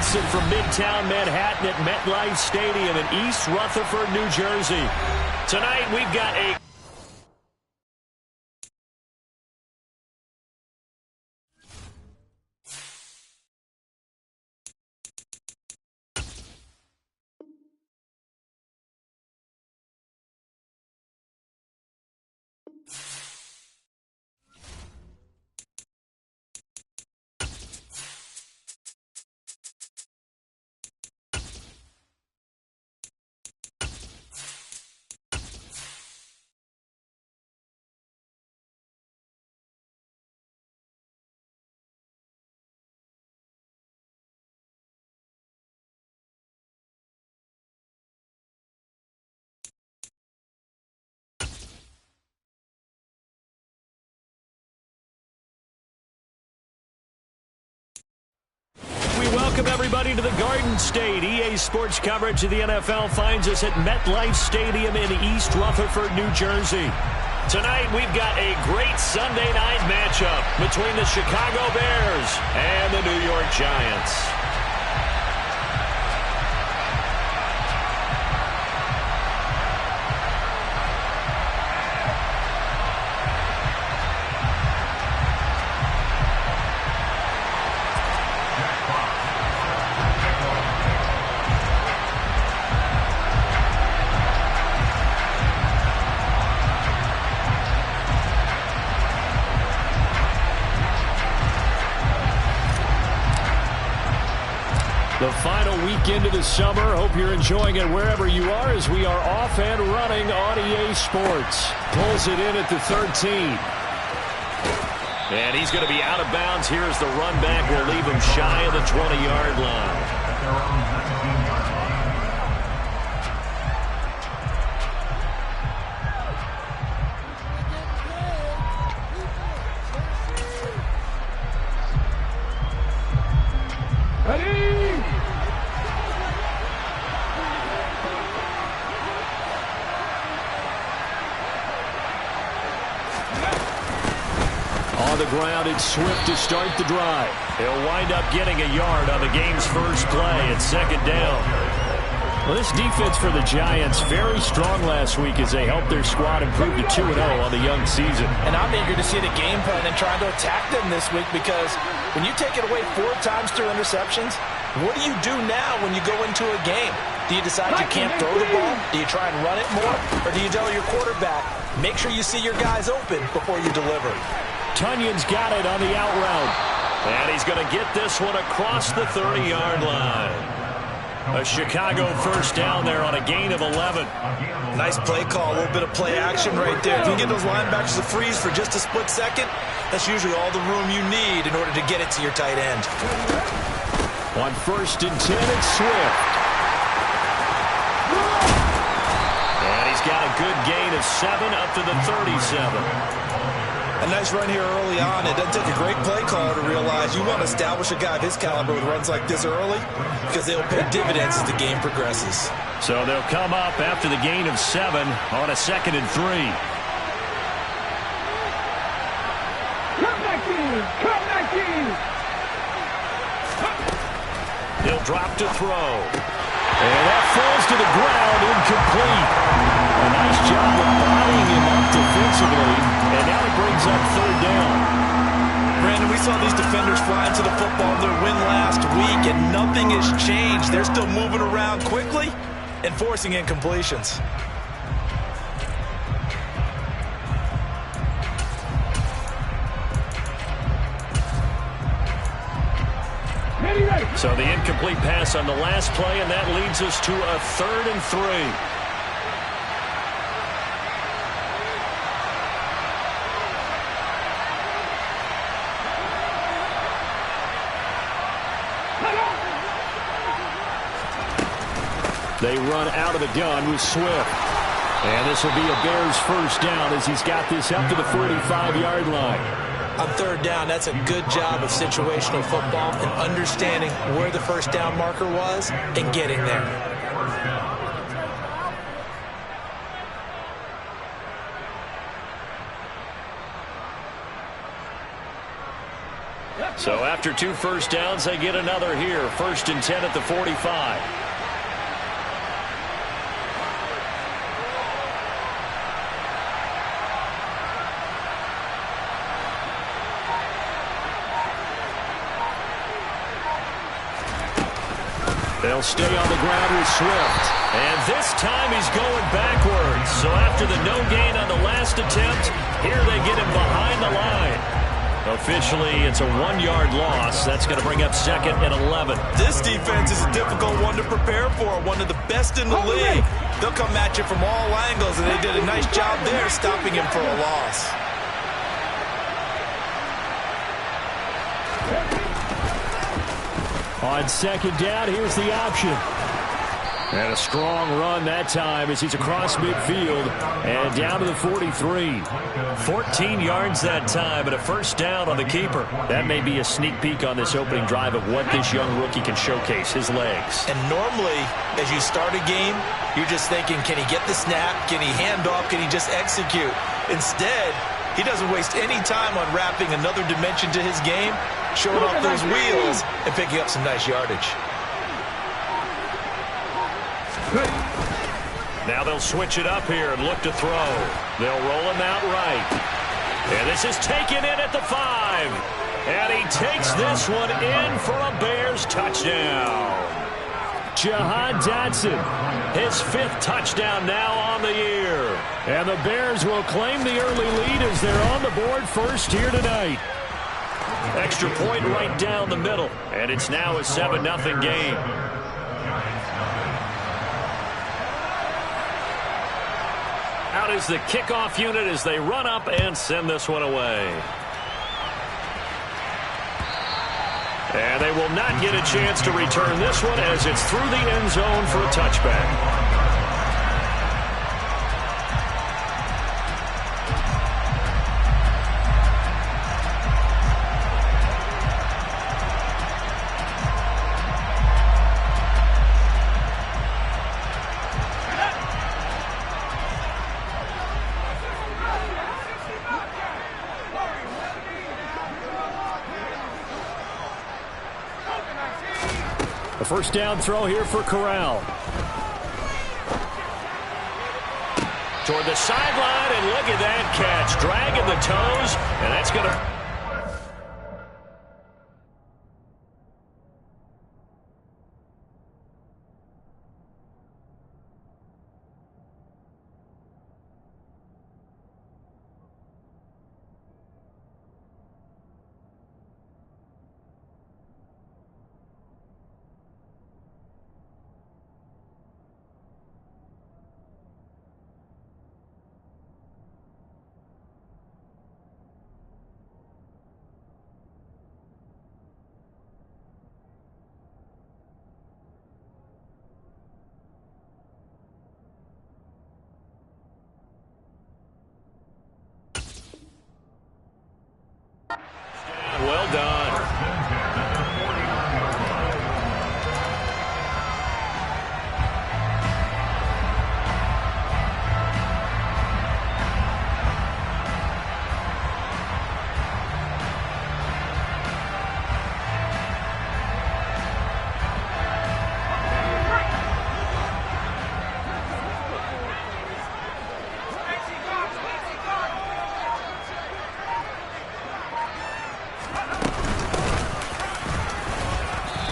Wisconsin from Midtown Manhattan at MetLife Stadium in East Rutherford, New Jersey. Tonight we've got a welcome everybody to the Garden State. EA Sports coverage of the NFL finds us at MetLife Stadium in East Rutherford, New Jersey. Tonight we've got a great Sunday night matchup between the Chicago Bears and the New York Giants. The final weekend of the summer. Hope you're enjoying it wherever you are as we are off and running on EA Sports. Pulls it in at the 13. And he's going to be out of bounds. Here's the run back. Will leave him shy of the 20-yard line. On the ground, it's Swift to start the drive. He'll wind up getting a yard on the game's first play at second down. Well, this defense for the Giants, very strong last week as they helped their squad improve to 2-0 on the young season. And I'm eager to see the game plan and trying to attack them this week, because when you take it away 4 times through interceptions, what do you do now when you go into a game? Do you decide you can't throw the ball? Do you try and run it more? Or do you tell your quarterback, make sure you see your guys open before you deliver? Tunyon's got it on the out route. And he's going to get this one across the 30-yard line. A Chicago first down there on a gain of 11. Nice play call, a little bit of play action right there. If you can get those linebackers to freeze for just a split second, that's usually all the room you need in order to get it to your tight end. On 1st and 10, it's Swift. And he's got a good gain of 7 up to the 37. A nice run here early on. It doesn't take a great play caller to realize you want to establish a guy of his caliber with runs like this early, because they'll pay dividends as the game progresses. So they'll come up after the gain of 7 on a 2nd and 3. Come back in! Come back in! He'll drop to throw. And that falls to the ground, incomplete. A nice job of bodying him up defensively, and now it brings up 3rd down. Brandon, we saw these defenders fly into the football in their win last week, and nothing has changed. They're still moving around quickly and forcing incompletions. So the incomplete pass on the last play, and that leads us to a 3rd and 3. They run out of the gun with Swift. And this will be a Bears first down as he's got this up to the 45-yard line. On 3rd down, that's a good job of situational football and understanding where the first down marker was and getting there. So after 2 first downs, they get another here. 1st and 10 at the 45. They'll stay on the ground with Swift. And this time he's going backwards. So after the no gain on the last attempt, here they get him behind the line. Officially, it's a 1-yard loss. That's going to bring up 2nd and 11. This defense is a difficult one to prepare for. One of the best in the league. They'll come at you from all angles, and they did a nice job there stopping him for a loss. On 2nd down, here's the option. And a strong run that time as he's across midfield and down to the 43. 14 yards that time and a 1st down on the keeper. That may be a sneak peek on this opening drive of what this young rookie can showcase, his legs. And normally, as you start a game, you're just thinking, can he get the snap? Can he hand off? Can he just execute? Instead, he doesn't waste any time on wrapping another dimension to his game, showing off those wheels and picking up some nice yardage. Now they'll switch it up here and look to throw. They'll roll him out right. And this is taken in at the 5. And he takes this one in for a Bears touchdown. Jahan Dotson, his 5th touchdown now on the year. And the Bears will claim the early lead as they're on the board first here tonight. Extra point right down the middle. And it's now a 7-0 game. Out is the kickoff unit as they run up and send this one away. And they will not get a chance to return this one as it's through the end zone for a touchback. A 1st down throw here for Corral. Toward the sideline, and look at that catch. Dragging the toes, and that's going to... Well done.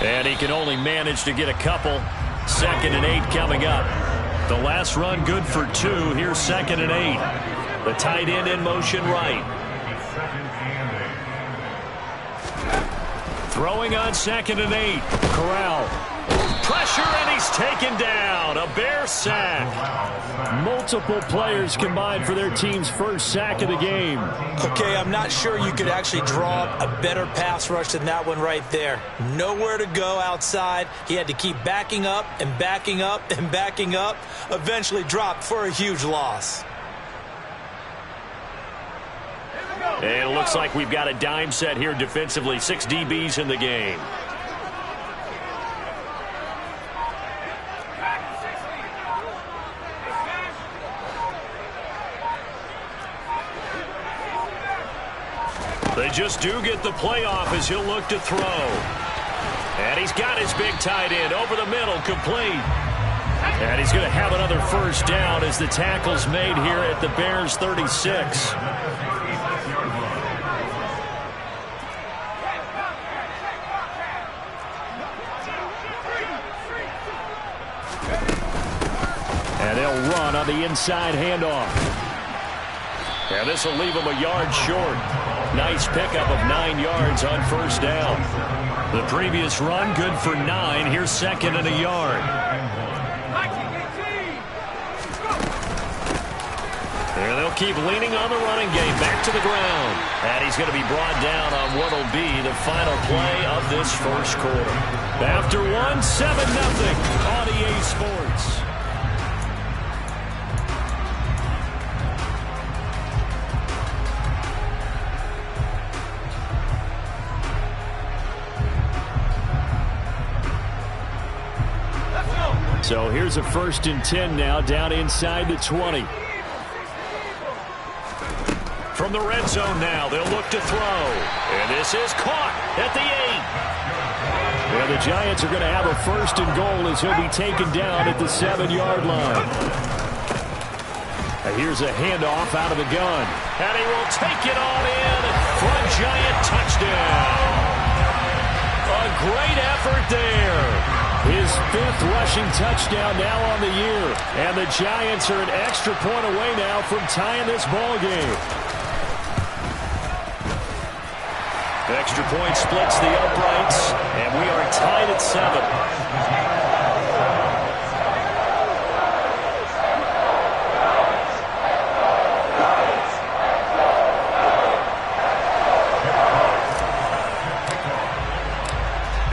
And he can only manage to get a couple. 2nd and 8 coming up. The last run good for 2. Here's 2nd and 8. The tight end in motion right. Throwing on 2nd and 8. Corral. Pressure, and he's taken down. A Bear sack. Multiple players combined for their team's 1st sack of the game. Okay, I'm not sure you could actually draw up a better pass rush than that one right there. Nowhere to go outside. He had to keep backing up and backing up and backing up. Eventually dropped for a huge loss. And it looks like we've got a dime set here defensively. 6 DBs in the game. They just do get the playoff as he'll look to throw. And he's got his big tight end over the middle, complete. And he's going to have another first down as the tackle's made here at the Bears' 36. And they'll run on the inside handoff. And this will leave him a yard short. Nice pickup of 9 yards on first down. The previous run good for 9. Here's second and a yard. And they'll keep leaning on the running game. Back to the ground. And he's going to be brought down on what will be the final play of this first quarter. After 1, 7-0 on EA Sports. So here's a 1st and 10 now, down inside the 20. From the red zone now, they'll look to throw. And this is caught at the 8. And the Giants are going to have a 1st and goal as he'll be taken down at the 7-yard line. And here's a handoff out of the gun. And he will take it on in for a Giant touchdown. A great effort there. His 5th rushing touchdown now on the year. And the Giants are an extra point away now from tying this ball game. Extra point splits the uprights, and we are tied at 7.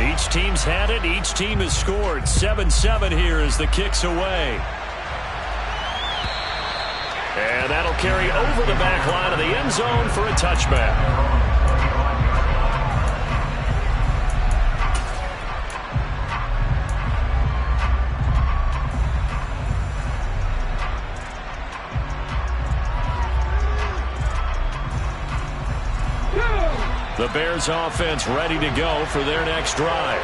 Each team's had it. Each team has scored. 7-7 here as the kick's away. And that'll carry over the back line of the end zone for a touchback. The Bears offense ready to go for their next drive.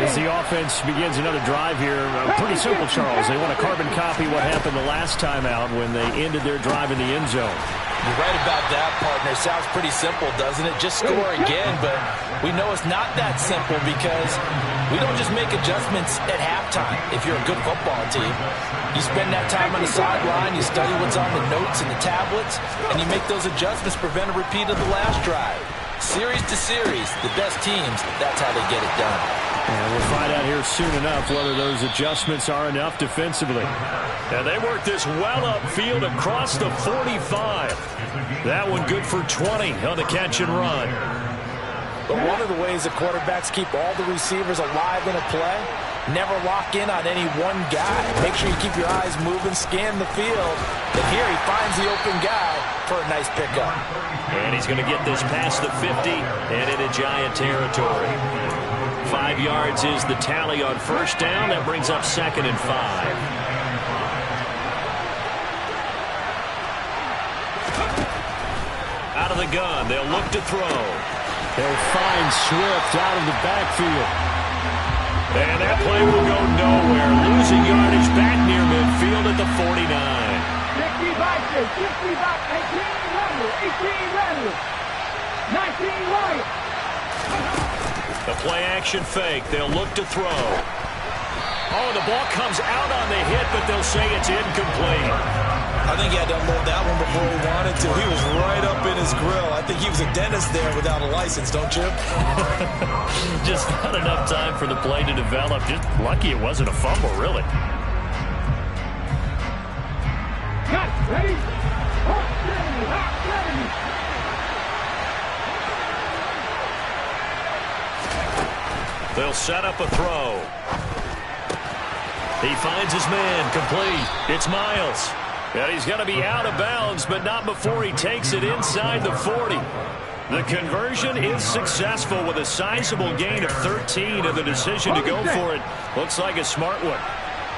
As the offense begins another drive here, pretty simple, Charles. They want to carbon copy what happened the last time out when they ended their drive in the end zone. You're right about that, partner. Sounds pretty simple, doesn't it? Just score again, but we know it's not that simple because we don't just make adjustments at halftime if you're a good football team. You spend that time on the sideline, you study what's on the notes and the tablets, and you make those adjustments to prevent a repeat of the last drive. Series to series, the best teams, that's how they get it done. And we'll find out here soon enough whether those adjustments are enough defensively. And they work this well upfield across the 45. That one good for 20 on the catch and run. But one of the ways the quarterbacks keep all the receivers alive in a play, never lock in on any one guy. Make sure you keep your eyes moving, scan the field. And here he finds the open guy for a nice pickup. And he's going to get this past the 50 and into Giant territory. 5 yards is the tally on first down. That brings up 2nd and 5. Out of the gun, they'll look to throw. They'll find Swift out of the backfield. And that play will go nowhere. Losing yardage back near midfield at the 49. 60 boxes, 60 boxes, 18 runners, 18 runners, 19 runners. The play-action fake. They'll look to throw. Oh, the ball comes out on the hit, but they'll say it's incomplete. I think he had to unload that one before he wanted to. He was right up in his grill. I think he was a dentist there without a license, don't you? Just not enough time for the play to develop. Just lucky it wasn't a fumble, really. Cut, ready? Hot 70, hot 70. They'll set up a throw. He finds his man, complete. It's Miles. And he's going to be out of bounds, but not before he takes it inside the 40. The conversion is successful with a sizable gain of 13, and the decision to go for it looks like a smart one.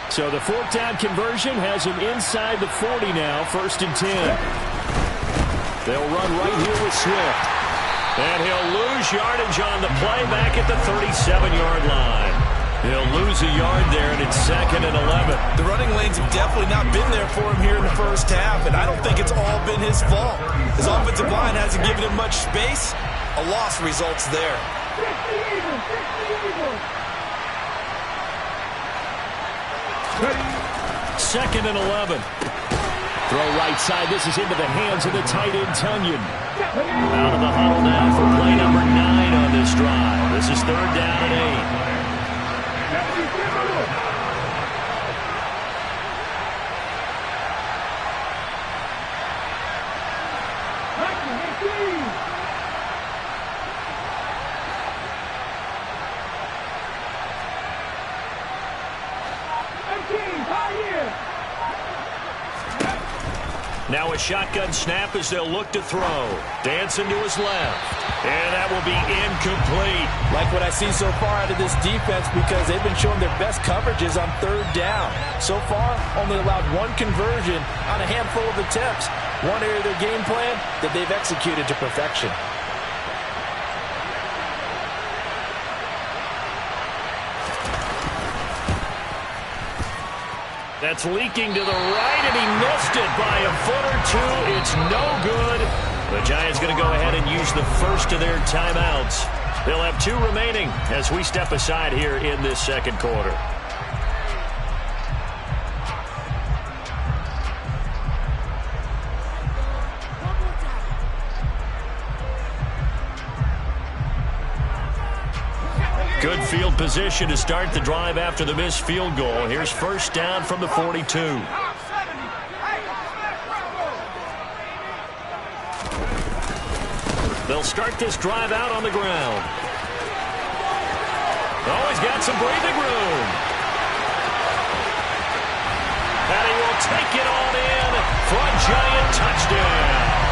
So the 4th down conversion has him inside the 40 now, 1st and 10. They'll run right here with Swift. And he'll lose yardage on the play back at the 37-yard line. He'll lose a yard there, and it's 2nd and 11. The running lanes have definitely not been there for him here in the first half, and I don't think it's all been his fault. His offensive line hasn't given him much space. A loss results there. 2nd and 11. Throw right side. This is into the hands of the tight end, Tunyon. Out of the huddle now for play number 9 on this drive. This is 3rd down and 8. Now a shotgun snap as they'll look to throw. Dancing to his left. And that will be incomplete. Like what I see so far out of this defense, because they've been showing their best coverages on 3rd down. So far, only allowed 1 conversion on a handful of attempts. One area of their game plan that they've executed to perfection. That's leaking to the right, and he missed it by a foot or 2. It's no good. The Giants going to go ahead and use the first of their timeouts. They'll have 2 remaining as we step aside here in this 2nd quarter. Good field position to start the drive after the missed field goal. Here's 1st down from the 42. They'll start this drive out on the ground. Oh, he's got some breathing room. And he will take it on in for a Giant touchdown.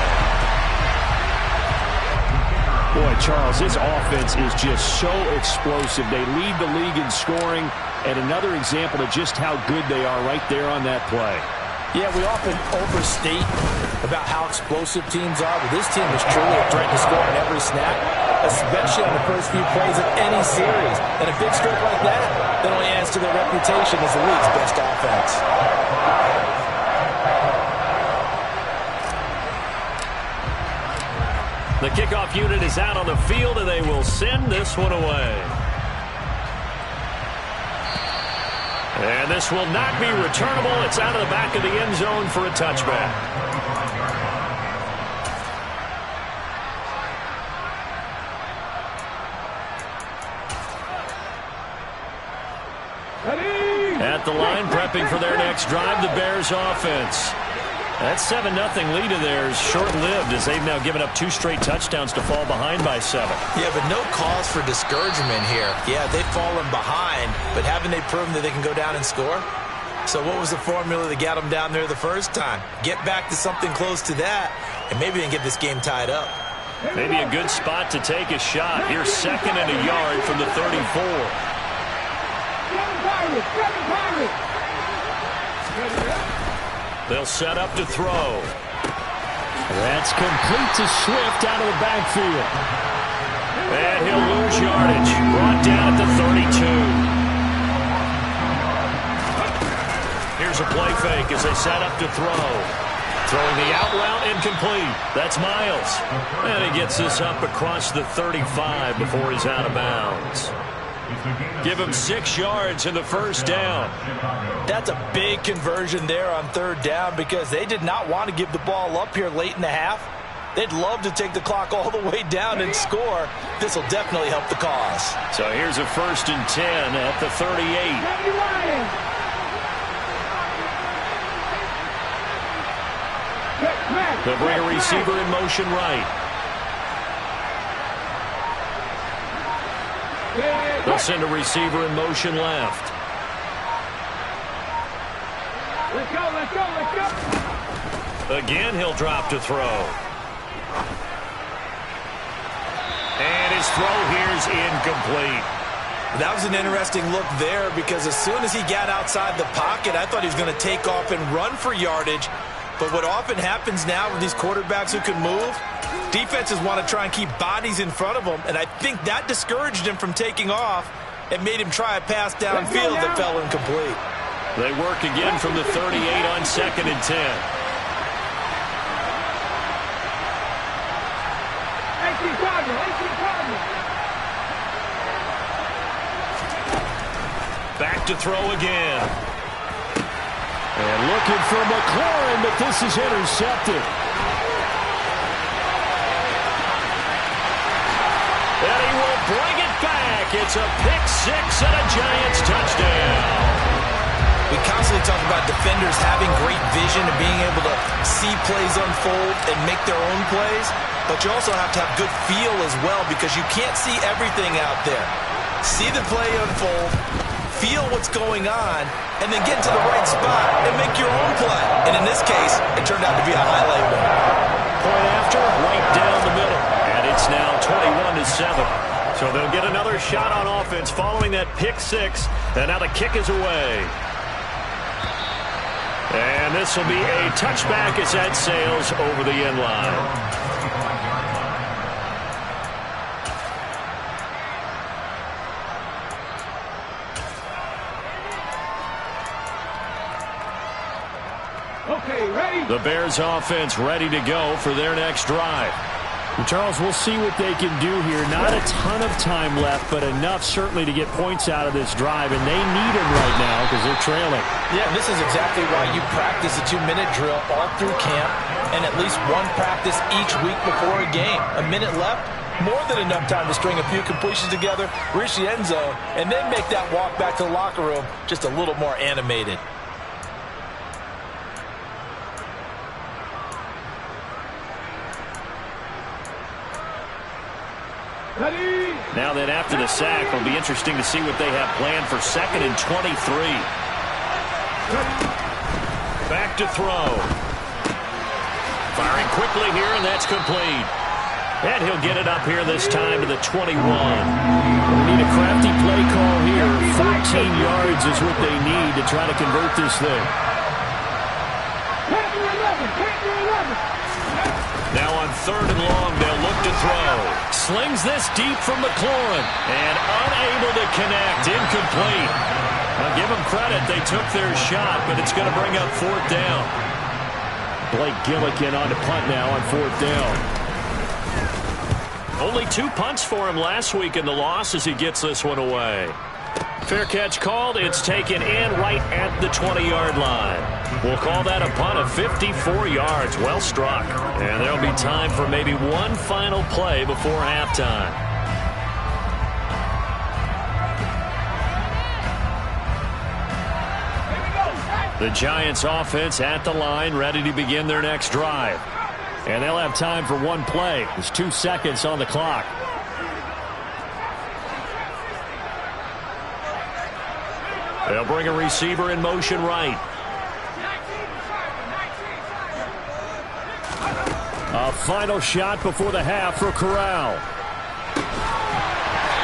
Boy, Charles, this offense is just so explosive. They lead the league in scoring, and another example of just how good they are right there on that play. Yeah, we often overstate about how explosive teams are, but this team is truly a threat to score on every snap, especially on the first few plays of any series. And a big stroke like that only adds to their reputation as the league's best offense. The kickoff unit is out on the field, and they will send this one away. And this will not be returnable. It's out of the back of the end zone for a touchback. At the line, prepping for their next drive, the Bears offense. That 7-0 lead of theirs short-lived as they've now given up 2 straight touchdowns to fall behind by 7. Yeah, but no cause for discouragement here. Yeah, they've fallen behind, but haven't they proven that they can go down and score? So what was the formula that got them down there the first time? Get back to something close to that, and maybe they can get this game tied up. Maybe a good spot to take a shot. Here's 2nd and a yard from the 34. They'll set up to throw. That's complete to Swift out of the backfield. And he'll lose yardage. Brought down at the 32. Here's a play fake as they set up to throw. Throwing the out route, incomplete. That's Miles. And he gets this up across the 35 before he's out of bounds. Give him 6 yards in the first down. That's a big conversion there on 3rd down because they did not want to give the ball up here late in the half. They'd love to take the clock all the way down and score. This will definitely help the cause. So here's a 1st and 10 at the 38. They'll bring a receiver in motion right. They'll send a receiver in motion left. Let's go, let's go, let's go. Again, he'll drop to throw. And his throw here's incomplete. That was an interesting look there because as soon as he got outside the pocket, I thought he was going to take off and run for yardage. But what often happens now with these quarterbacks who can move, Defenses want to try and keep bodies in front of them, and I think that discouraged him from taking off and made him try a pass downfield that fell incomplete. They work again from the 38 on 2nd and 10. 18 Cardinals. Back to throw again. And looking for McLaurin, but this is intercepted. And he will bring it back. It's a pick six and a Giants touchdown. We constantly talk about defenders having great vision and being able to see plays unfold and make their own plays, but you also have to have good feel as well because you can't see everything out there. See the play unfold, feel what's going on, and then get into the right spot and make your own play. And in this case, it turned out to be a highlight one. Point after, right down the middle. And it's now 21-7. So they'll get another shot on offense following that pick six. And now the kick is away. And this will be a touchback as that sails over the end line. Okay, ready? The Bears offense ready to go for their next drive. Charles, we'll see what they can do here. Not a ton of time left, but enough certainly to get points out of this drive, and they need them right now because they're trailing. Yeah, this is exactly why you practice a 2-minute drill all through camp and at least one practice each week before a game. A minute left, more than enough time to string a few completions together, reach the end zone, and then make that walk back to the locker room just a little more animated. Now then, after the sack, it'll be interesting to see what they have planned for 2nd and 23. Back to throw. Firing quickly here, and that's complete. And he'll get it up here this time to the 21. We need a crafty play call here. 14 yards is what they need to try to convert this thing. Now on 3rd and long, they'll look to throw. Slings this deep from McLaurin. And unable to connect. Incomplete. I'll give them credit. They took their shot, but it's going to bring up 4th down. Blake Gillikin on the punt now on 4th down. Only 2 punts for him last week in the loss as he gets this one away. Fair catch called. It's taken in right at the 20-yard line. We'll call that a punt of 54 yards. Well struck. And there'll be time for maybe one final play before halftime. The Giants offense at the line, ready to begin their next drive. And they'll have time for one play. There's 2 seconds on the clock. They'll bring a receiver in motion right. A final shot before the half for Corral.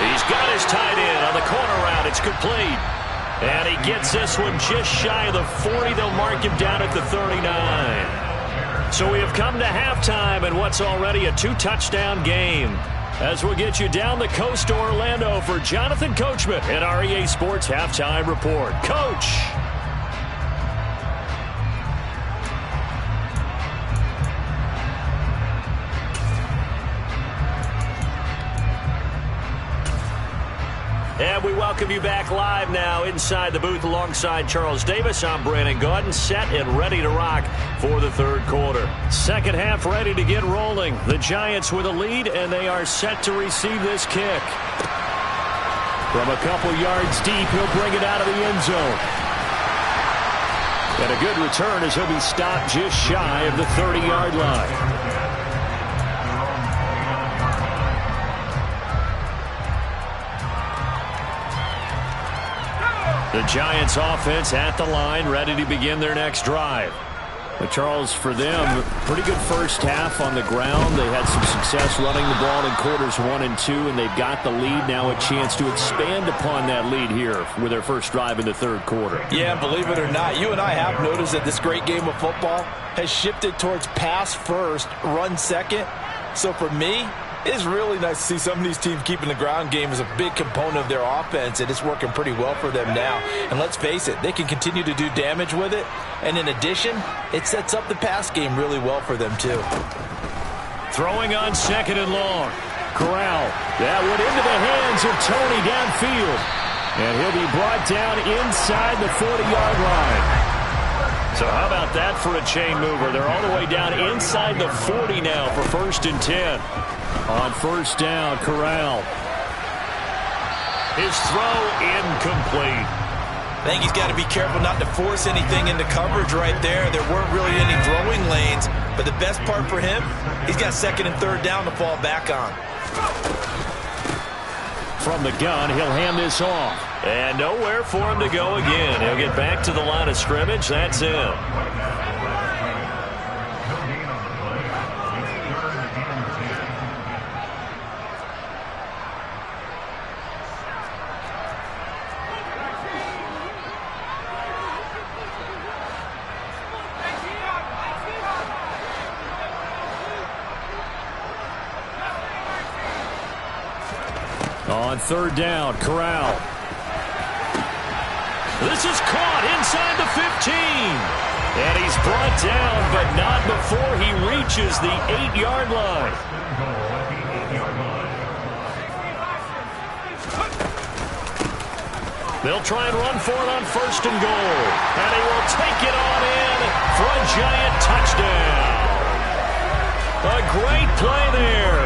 He's got his tight end on the corner route. It's complete. And he gets this one just shy of the 40. They'll mark him down at the 39. So we have come to halftime in what's already a 2-touchdown game. As we'll get you down the coast to Orlando for Jonathan Coachman at our EA Sports Halftime Report. Coach! And we welcome you back live now inside the booth alongside Charles Davis. I'm Brandon Gaudin, set and ready to rock for the 3rd quarter. Second half ready to get rolling. The Giants with a lead, and they are set to receive this kick. From a couple yards deep, he'll bring it out of the end zone. And a good return as he'll be stopped just shy of the 30-yard line. The Giants offense at the line, ready to begin their next drive. But Charles, for them, pretty good first half on the ground. They had some success running the ball in quarters 1 and 2, and they've got the lead now, a chance to expand upon that lead here with their first drive in the 3rd quarter. Yeah, believe it or not, you and I have noticed that this great game of football has shifted towards pass first, run second. So for me, it's really nice to see some of these teams keeping the ground game as a big component of their offense, and it's working pretty well for them now. And let's face it, they can continue to do damage with it. And in addition, it sets up the pass game really well for them too. Throwing on 2nd and long. Corral. That went into the hands of Tony downfield. And he'll be brought down inside the 40-yard line. So how about that for a chain mover? They're all the way down inside the 40 now for 1st and 10. On 1st down, Corral. His throw incomplete. I think he's got to be careful not to force anything into coverage right there. There weren't really any throwing lanes, but the best part for him, he's got 2nd and 3rd down to fall back on. From the gun, he'll hand this off. And nowhere for him to go again. He'll get back to the line of scrimmage. That's him. On 3rd down, Corral. This is caught inside the 15. And he's brought down, but not before he reaches the 8-yard line. They'll try and run for it on 1st and goal. And he will take it on in for a giant touchdown. A great play there.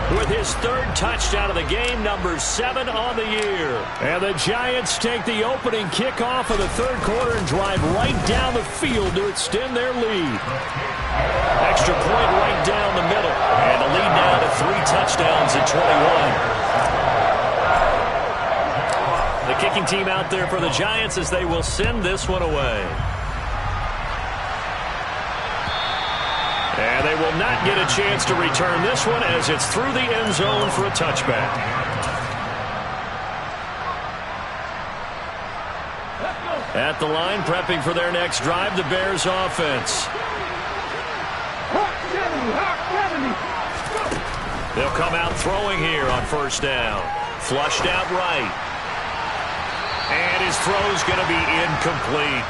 With his 3rd touchdown of the game, number 7 on the year. And the Giants take the opening kickoff of the 3rd quarter and drive right down the field to extend their lead. Extra point right down the middle. And the lead now to 3 touchdowns at 21. The kicking team out there for the Giants as they will send this one away. And they will not get a chance to return this one as it's through the end zone for a touchback. At the line, prepping for their next drive, the Bears offense. They'll come out throwing here on 1st down. Flushed out right. And his throw's going to be incomplete.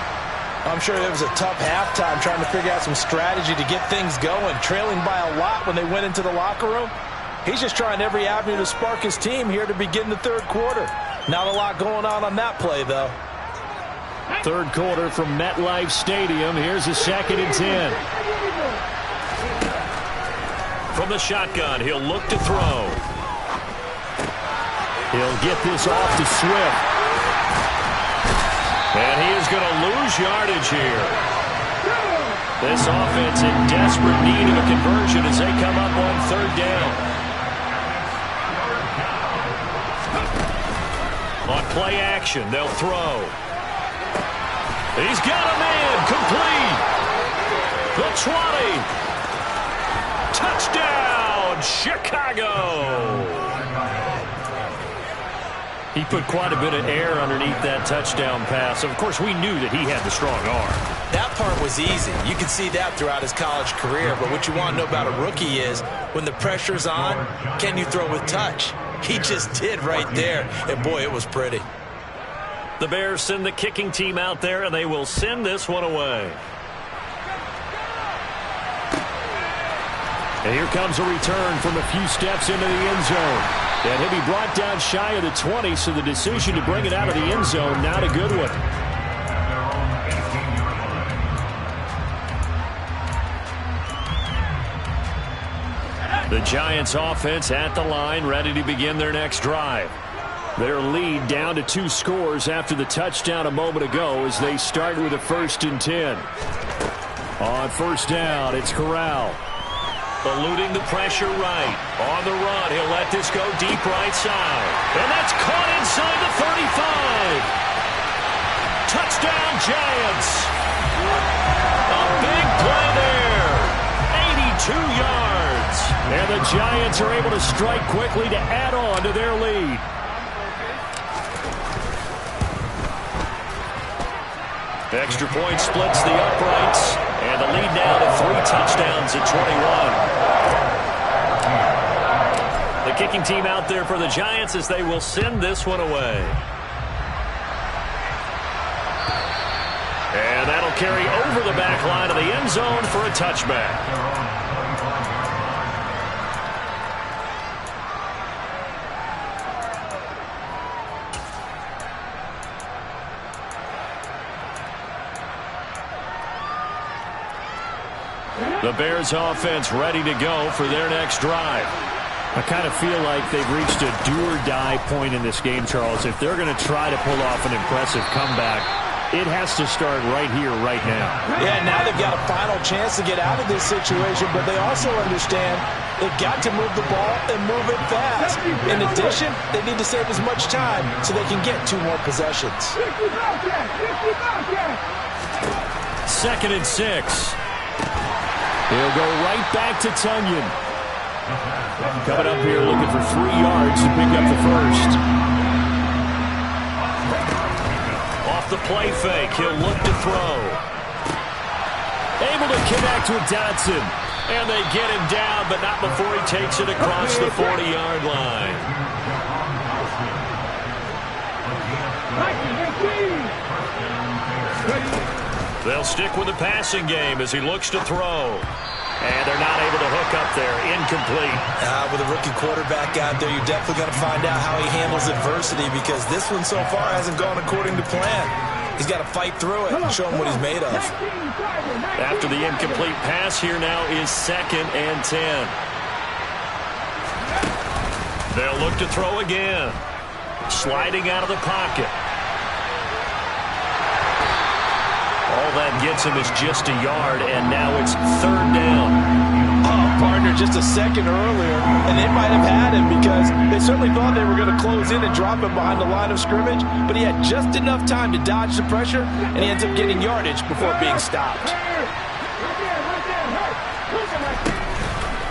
I'm sure it was a tough halftime trying to figure out some strategy to get things going. Trailing by a lot when they went into the locker room. He's just trying every avenue to spark his team here to begin the 3rd quarter. Not a lot going on that play, though. 3rd quarter from MetLife Stadium. Here's a 2nd and 10. From the shotgun, he'll look to throw. He'll get this off to Swift. And he is going to lose yardage here. This offense in desperate need of a conversion as they come up on 3rd down. On play action, they'll throw. He's got a man, complete. The 20. Touchdown, Chicago. He put quite a bit of air underneath that touchdown pass. Of course, we knew that he had the strong arm. That part was easy. You can see that throughout his college career. But what you want to know about a rookie is when the pressure's on, can you throw with touch? He just did right there. And, boy, it was pretty. The Bears send the kicking team out there, and they will send this one away. And here comes a return from a few steps into the end zone. And he'll be brought down shy of the 20, so the decision to bring it out of the end zone, not a good one. The Giants offense at the line, ready to begin their next drive. Their lead down to 2 scores after the touchdown a moment ago as they start with a 1st and 10. On 1st down, it's Corral. Eluding the pressure right. On the run, he'll let this go deep right side. And that's caught inside the 35. Touchdown, Giants. A big play there. 82 yards. And the Giants are able to strike quickly to add on to their lead. Extra point splits the uprights. And the lead now to 3 touchdowns at 21. kicking team out there for the Giants as they will send this one away. And that'll carry over the back line of the end zone for a touchback. The Bears offense ready to go for their next drive. I kind of feel like they've reached a do-or-die point in this game, Charles. If they're going to try to pull off an impressive comeback, it has to start right here, right now. Yeah, now they've got a final chance to get out of this situation, but they also understand they've got to move the ball and move it fast. In addition, they need to save as much time so they can get 2 more possessions. 2nd and 6. He'll go right back to Tunyon. Coming up here looking for 3 yards to pick up the first. Off the play fake, he'll look to throw. Able to connect with Dotson. And they get him down, but not before he takes it across the 40-yard line. They'll stick with the passing game as he looks to throw. And they're not able to hook up there. Incomplete. With a rookie quarterback out there, you're definitely going to find out how he handles adversity, because this one so far hasn't gone according to plan. He's got to fight through it and show him what he's made of. After the incomplete pass, here now is 2nd and 10. They'll look to throw again. Sliding out of the pocket. All that gets him is just a yard, and now it's 3rd down. Oh, partner, just a second earlier, and they might have had him, because they certainly thought they were going to close in and drop him behind the line of scrimmage, but he had just enough time to dodge the pressure, and he ends up getting yardage before being stopped.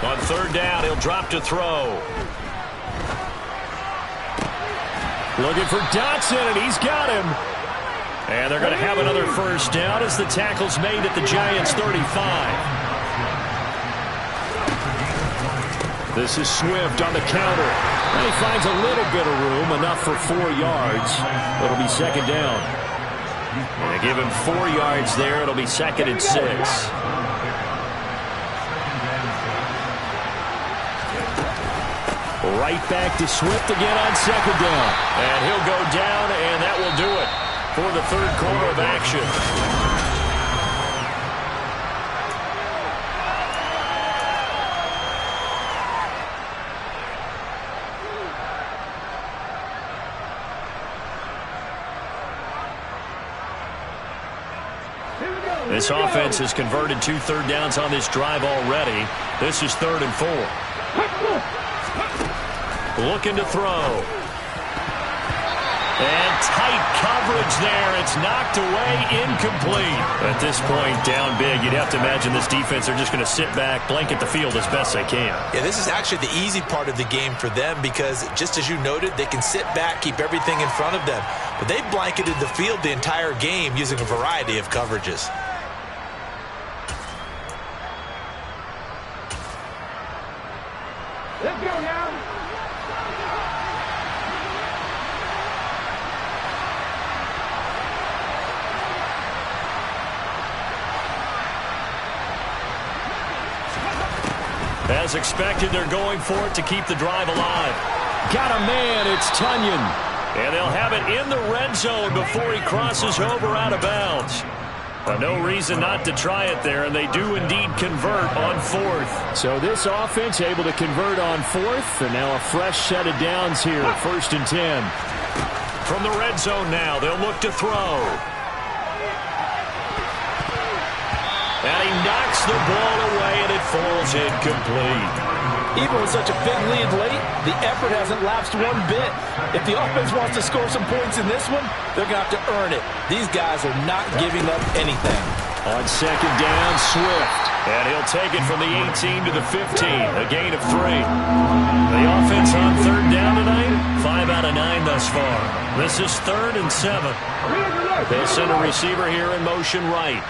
On 3rd down, he'll drop to throw. Looking for Dotson, and he's got him. And they're going to have another first down as the tackle's made at the Giants' 35. This is Swift on the counter. And he finds a little bit of room, enough for 4 yards. It'll be 2nd down. And they give him 4 yards there. It'll be 2nd and 6. Right back to Swift again on 2nd down. And he'll go down, and that will do it for the 3rd quarter of action. This offense has converted 2 third downs on this drive already. This is 3rd and 4. Looking to throw. And tight coverage there. It's knocked away, incomplete. At this point, down big, you'd have to imagine this defense are just going to sit back, blanket the field as best they can. Yeah, this is actually the easy part of the game for them, because just as you noted, they can sit back, keep everything in front of them. But they've blanketed the field the entire game using a variety of coverages. Let's go now. As expected, they're going for it to keep the drive alive. Got a man, it's Tunyon. And they'll have it in the red zone before he crosses over out of bounds. No reason not to try it there, and they do indeed convert on 4th. So this offense able to convert on 4th, and now a fresh set of downs here, 1st and 10. From the red zone now, they'll look to throw. And he knocks the ball away, and it falls incomplete. Even with such a big lead late, the effort hasn't lapsed one bit. If the offense wants to score some points in this one, they're going to have to earn it. These guys are not giving up anything. On 2nd down, Swift. And he'll take it from the 18 to the 15, a gain of 3. The offense on 3rd down tonight, 5 out of 9 thus far. This is 3rd and 7. They'll send a receiver here in motion right.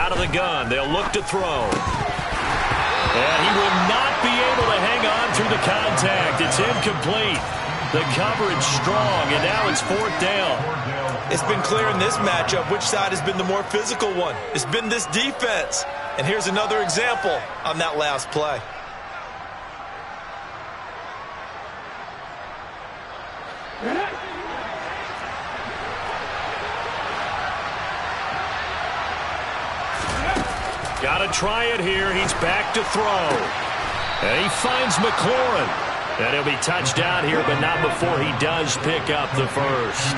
Out of the gun, they'll look to throw. And he will not be able to hang on through the contact. It's incomplete. The coverage strong, and now it's 4th down. It's been clear in this matchup which side has been the more physical one. It's been this defense. And here's another example on that last play. Got to try it here. He's back to throw. And he finds McLaurin. And he'll be touched down here, but not before he does pick up the first.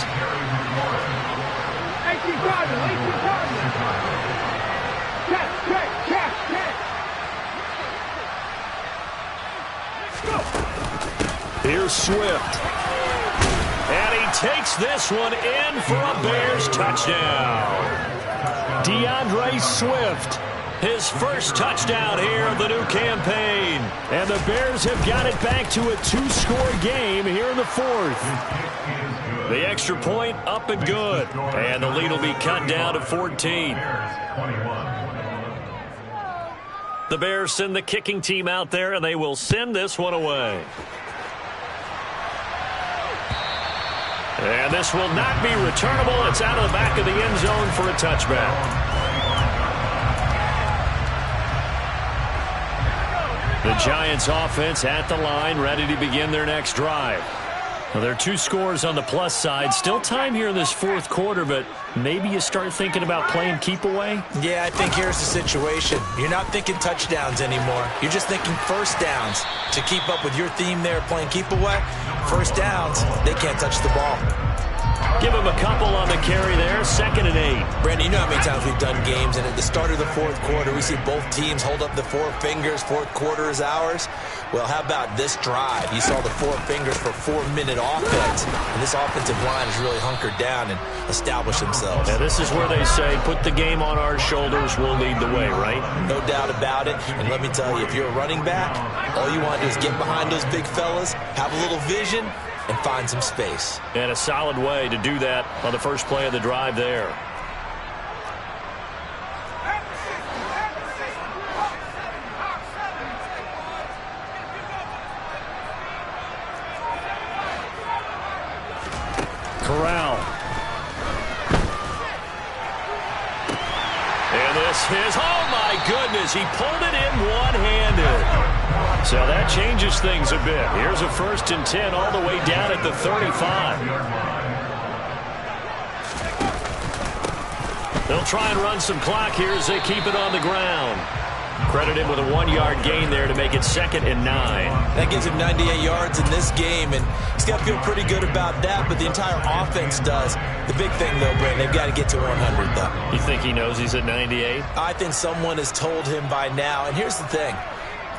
Here's Swift. And he takes this one in for a Bears touchdown. DeAndre Swift. His first touchdown here of the new campaign. And the Bears have got it back to a 2-score game here in the 4th. The extra point up and good. And the lead will be cut down to 14. The Bears send the kicking team out there, and they will send this one away. And this will not be returnable. It's out of the back of the end zone for a touchback. The Giants offense at the line, ready to begin their next drive. Well, there are 2 scores on the plus side. Still time here in this 4th quarter, but maybe you start thinking about playing keep away? Yeah, I think here's the situation. You're not thinking touchdowns anymore. You're just thinking first downs. To keep up with your theme there, playing keep away, first downs, they can't touch the ball. Give him a couple on the carry there, 2nd and 8. Brandon, you know how many times we've done games, and at the start of the 4th quarter, we see both teams hold up the 4 fingers, 4th quarter is ours. Well, how about this drive? You saw the 4 fingers for 4-minute offense, and this offensive line has really hunkered down and established themselves. Yeah, this is where they say, put the game on our shoulders, we'll lead the way, right? No doubt about it, and let me tell you, if you're a running back, all you want to do is get behind those big fellas, have a little vision, and find some space. And a solid way to do that on the first play of the drive there. Corral. And this is, oh my goodness, he pulled it in one-handed. So that changes things a bit. Here's a 1st and 10 all the way down at the 35. They'll try and run some clock here as they keep it on the ground. Credit him with a 1-yard gain there to make it 2nd and 9. That gives him 98 yards in this game, and he's got to feel pretty good about that, but the entire offense does. The big thing, though, Brandon, they've got to get to 100, though. You think he knows he's at 98? I think someone has told him by now, and here's the thing.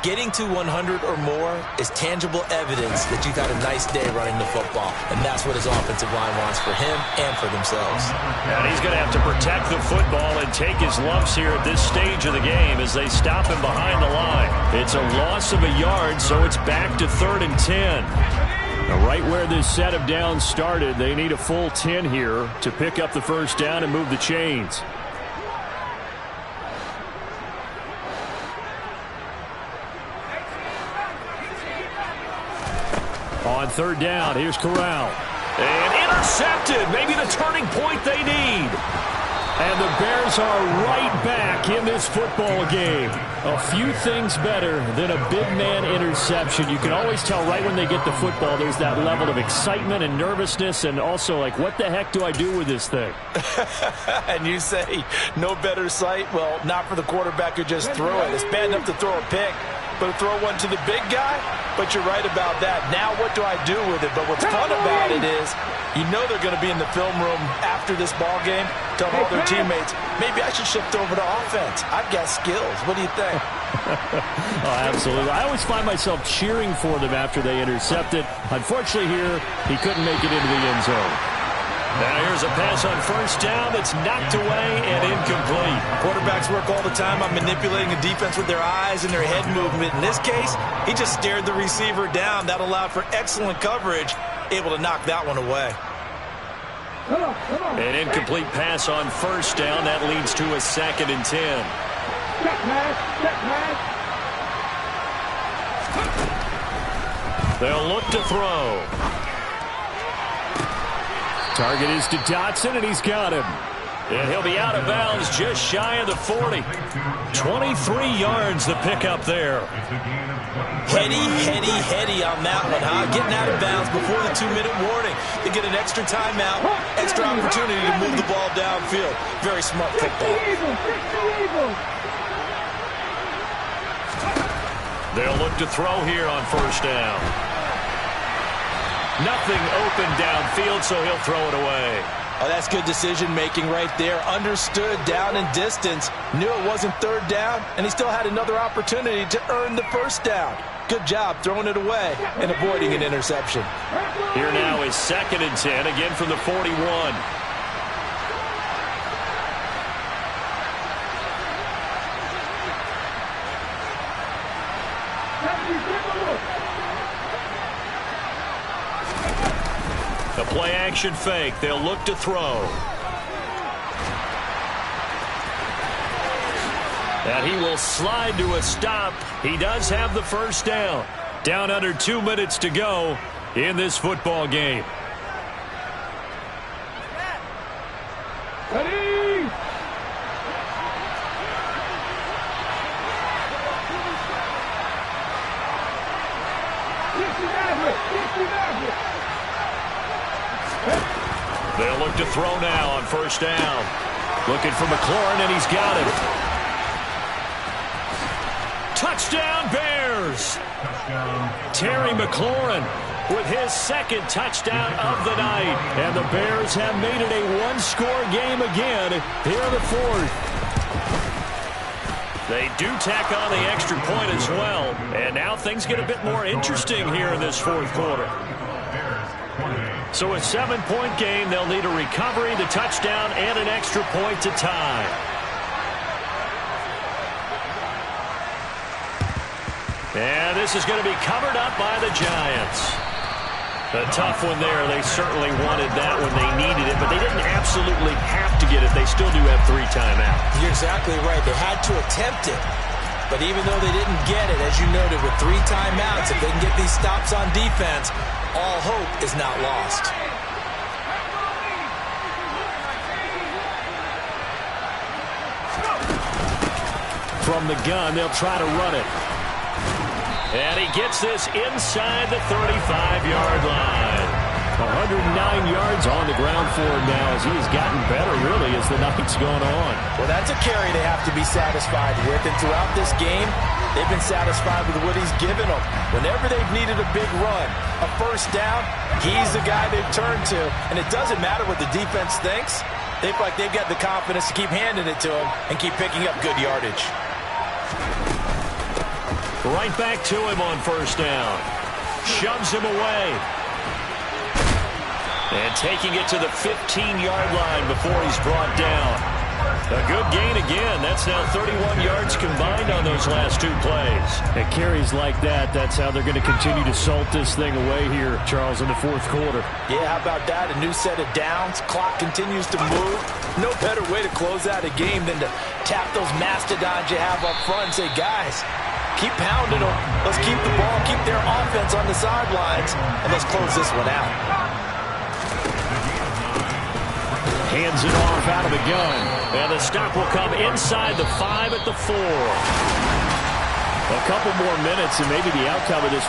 Getting to 100 or more is tangible evidence that you've had a nice day running the football, and that's what his offensive line wants for him and for themselves. And he's going to have to protect the football and take his lumps here at this stage of the game as they stop him behind the line. It's a loss of a yard, so it's back to 3rd and 10. Now, right where this set of downs started, they need a full 10 here to pick up the first down and move the chains. On 3rd down, here's Corral. And intercepted. Maybe the turning point they need. And the Bears are right back in this football game. A few things better than a big man interception. You can always tell right when they get the football, there's that level of excitement and nervousness, and also like, what the heck do I do with this thing? And you say, no better sight? Well, not for the quarterback who just threw it. It's bad enough to throw a pick, but to throw one to the big guy? But you're right about that. Now what do I do with it? But what's fun about it is you know they're going to be in the film room after this ball game, tell all their teammates, maybe I should shift over to offense. I've got skills. What do you think? Oh, absolutely. I always find myself cheering for them after they intercept it. Unfortunately here, he couldn't make it into the end zone. Now here's a pass on 1st down that's knocked away and incomplete. Quarterbacks work all the time on manipulating the defense with their eyes and their head movement. In this case, he just stared the receiver down. That allowed for excellent coverage, able to knock that one away. An incomplete pass on first down. That leads to a 2nd and 10. Check pass. They'll look to throw. Target is to Dotson, and he's got him. And he'll be out of bounds just shy of the 40. 23 yards the pickup there. Heady on that one, huh? Getting out of bounds before the 2-minute warning. They get an extra timeout, extra opportunity to move the ball downfield. Very smart football. They'll look to throw here on first down. Nothing open downfield, so he'll throw it away. Oh, that's good decision-making right there. Understood down and distance. Knew it wasn't 3rd down, and he still had another opportunity to earn the 1st down. Good job throwing it away and avoiding an interception. Here now is 2nd and 10, again from the 41. The play-action fake. They'll look to throw. And he will slide to a stop. He does have the 1st down. Down under 2 minutes to go in this football game. Ready? They'll look to throw now on 1st down. Looking for McLaurin, and he's got him. Touchdown, Bears! Terry McLaurin with his 2nd touchdown of the night. And the Bears have made it a 1-score game again here in the 4th. They do tack on the extra point as well. And now things get a bit more interesting here in this 4th quarter. So a 7-point game, they'll need a recovery, the touchdown, and an extra point to tie. And this is going to be covered up by the Giants. A tough one there. They certainly wanted that when they needed it, but they didn't absolutely have to get it. They still do have 3 timeouts. You're exactly right. They had to attempt it. But even though they didn't get it, as you noted, with 3 timeouts, if they can get these stops on defense, all hope is not lost. From the gun, they'll try to run it. And he gets this inside the 35-yard line. 109 yards on the ground for him now as he has gotten better, really, as the night's gone on. Well, that's a carry they have to be satisfied with. And throughout this game, they've been satisfied with what he's given them. Whenever they've needed a big run, a 1st down, he's the guy they've turned to. And it doesn't matter what the defense thinks. They feel like they've got the confidence to keep handing it to him and keep picking up good yardage. Right back to him on 1st down. Shoves him away. And taking it to the 15-yard line before he's brought down. A good gain again. That's now 31 yards combined on those last 2 plays. At carries like that, that's how they're going to continue to salt this thing away here, Charles, in the 4th quarter. Yeah, how about that? A new set of downs. Clock continues to move. No better way to close out a game than to tap those mastodons you have up front and say, guys, keep pounding them. Let's keep the ball, keep their offense on the sidelines, and let's close this one out. Hands it off out of the gun. And the stop will come inside the 5 at the 4. A couple more minutes, and maybe the outcome of this